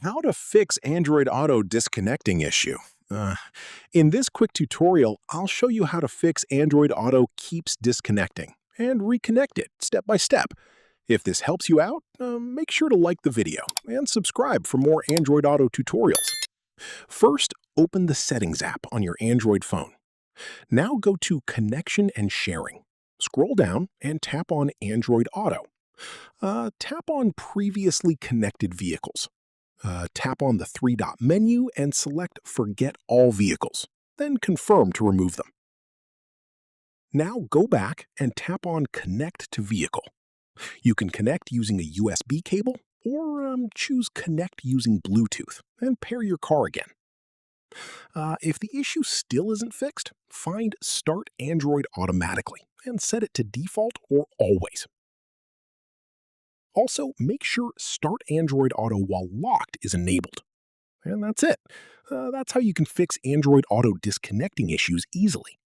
How to fix Android Auto disconnecting issue. Uh, in this quick tutorial, I'll show you how to fix Android Auto keeps disconnecting and reconnect it step by step. If this helps you out, make sure to like the video and subscribe for more Android Auto tutorials. First, open the Settings app on your Android phone. Now go to Connection and Sharing. Scroll down and tap on Android Auto. Tap on Previously Connected Vehicles. Tap on the three-dot menu and select Forget All Vehicles, then confirm to remove them. Now go back and tap on Connect to Vehicle. You can connect using a USB cable or choose Connect using Bluetooth and pair your car again. If the issue still isn't fixed, find Start Android Automatically and set it to default or always. Also, make sure Start Android Auto while locked is enabled. And that's it. That's how you can fix Android Auto disconnecting issues easily.